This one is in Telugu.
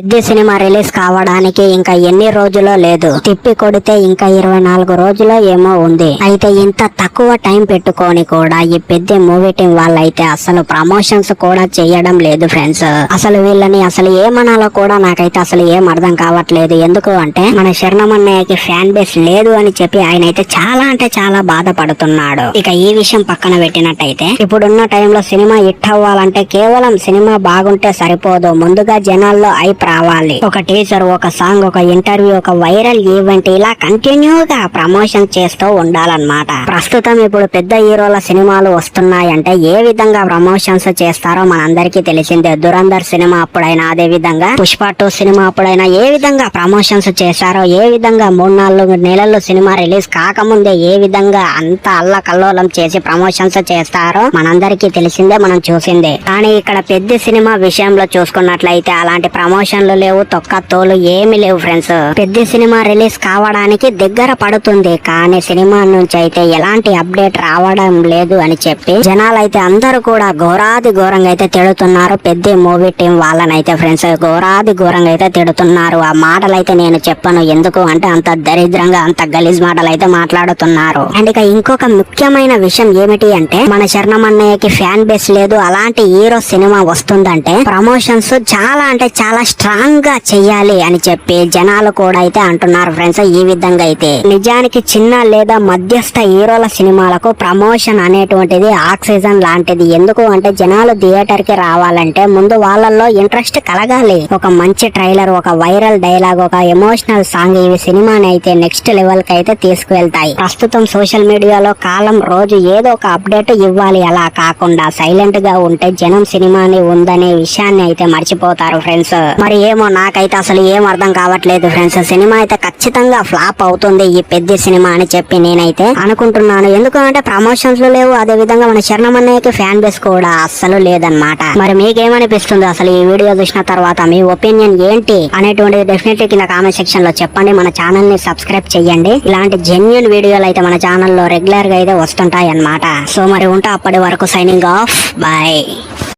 పెద్ద సినిమా రిలీజ్ కావడానికి ఇంకా ఎన్ని రోజులో లేదు, తిప్పి కొడితే ఇంకా 24 రోజులో ఏమో ఉంది. అయితే ఇంత తక్కువ టైం పెట్టుకొని కూడా ఈ పెద్ద మూవీ టీం వాళ్ళైతే అసలు ప్రమోషన్స్ కూడా చేయడం లేదు ఫ్రెండ్స్. అసలు వీళ్ళని అసలు ఏమనాలో కూడా నాకైతే అసలు ఏం అర్థం కావట్లేదు. ఎందుకు అంటే మన శరణమన్నయ్యకి ఫ్యాన్ బేస్ లేదు అని చెప్పి ఆయన అయితే చాలా అంటే చాలా బాధపడుతున్నాడు. ఇక ఈ విషయం పక్కన పెట్టినట్టయితే ఇప్పుడున్న టైంలో సినిమా హిట్ అవ్వాలంటే కేవలం సినిమా బాగుంటే సరిపోదు, ముందుగా జనాల్లో రావాలి. ఒక టీజర్, ఒక సాంగ్, ఒక ఇంటర్వ్యూ, ఒక వైరల్ ఈవెంట్, ఇలా కంటిన్యూగా ప్రమోషన్ చేస్తూ ఉండాలన్నమాట. ప్రస్తుతం ఇప్పుడు పెద్ద హీరోల సినిమాలు వస్తున్నాయంటే ఏ విధంగా ప్రమోషన్స్ చేస్తారో మనందరికీ తెలిసిందే. దురంధర్ సినిమా అప్పుడైనా, అదే విధంగా పుష్ప 2 సినిమా అప్పుడైనా ఏ విధంగా ప్రమోషన్స్ చేశారో, ఏ విధంగా 3-4 నెలల్లో సినిమా రిలీజ్ కాకముందే ఏ విధంగా అంత అల్లకల్లోలం చేసి ప్రమోషన్స్ చేస్తారో మనందరికీ తెలిసిందే, మనం చూసిందే. కానీ ఇక్కడ పెద్ద సినిమా విషయంలో చూసుకున్నట్లయితే అలాంటి ప్రమోషన్ లేవు, తొక్క తోలు ఏమి లేవు ఫ్రెండ్స్. పెద్ద సినిమా రిలీజ్ కావడానికి దగ్గర పడుతుంది, కానీ సినిమా నుంచి అయితే ఎలాంటి అప్డేట్ రావడం లేదు అని చెప్పి జనాలైతే అందరూ కూడా ఘోరాది ఘోరంగా అయితే తిడుతున్నారు. పెద్ద మూవీ టీం వాళ్ళనైతే ఫ్రెండ్స్ ఘోరాది ఘోరంగా అయితే తిడుతున్నారు. ఆ మాటలు అయితే నేను చెప్పను, ఎందుకు అంటే అంత దరిద్రంగా అంత గలీజ్ మాటలు అయితే మాట్లాడుతున్నారు. అండ్ ఇక ఇంకొక ముఖ్యమైన విషయం ఏమిటి అంటే మన శరణమన్నయ్యకి ఫ్యాన్ బేస్ లేదు, అలాంటి హీరో సినిమా వస్తుందంటే ప్రమోషన్స్ చాలా అంటే చాలా స్ట్రాంగ్ గా చెయ్యాలి అని చెప్పి జనాలు కూడా అయితే అంటున్నారు ఫ్రెండ్స్. ఈ విధంగా అయితే నిజానికి చిన్న లేదా మధ్యస్థ హీరోల సినిమాలకు ప్రమోషన్ అనేటువంటిది ఆక్సిజన్ లాంటిది. ఎందుకు అంటే జనాలు థియేటర్ కి రావాలంటే ముందు వాళ్ళల్లో ఇంట్రెస్ట్ కలగాలి. ఒక మంచి ట్రైలర్, ఒక వైరల్ డైలాగ్, ఒక ఎమోషనల్ సాంగ్ ఇవి సినిమాని అయితే నెక్స్ట్ లెవెల్ కి అయితే తీసుకువెళ్తాయి. ప్రస్తుతం సోషల్ మీడియాలో కాలం రోజు ఏదో ఒక అప్డేట్ ఇవ్వాలి, అలా కాకుండా సైలెంట్ గా ఉంటే జనం సినిమాని ఉందనే విషయాన్ని అయితే మర్చిపోతారు ఫ్రెండ్స్. మరి ఏమో నాకైతే అసలు ఏం అర్థం కావట్లేదు ఫ్రెండ్స్. సినిమా అయితే ఖచ్చితంగా ఫ్లాప్ అవుతుంది ఈ పెద్ద సినిమా అని చెప్పి నేనైతే అనుకుంటున్నాను. ఎందుకంటే ప్రమోషన్స్ లేవు, అదే విధంగా మన శరణమన్నయ్యకి ఫ్యాన్ బేస్ కూడా అస్సలు లేదన్నమాట. మరి మీకేమనిపిస్తుంది అసలు ఈ వీడియో చూసిన తర్వాత? మీ ఒపీనియన్ ఏంటి అనేటువంటిది డెఫినెట్లీ కింద కామెంట్ సెక్షన్ లో చెప్పండి. మన ఛానల్ ని సబ్స్క్రైబ్ చేయండి. ఇలాంటి జెన్యూన్ వీడియోలు అయితే మన ఛానల్లో రెగ్యులర్ గా అయితే వస్తుంటాయి అన్నమాట. సో మరి ఉంటా, అప్పటి వరకు సైనింగ్ ఆఫ్, బాయ్.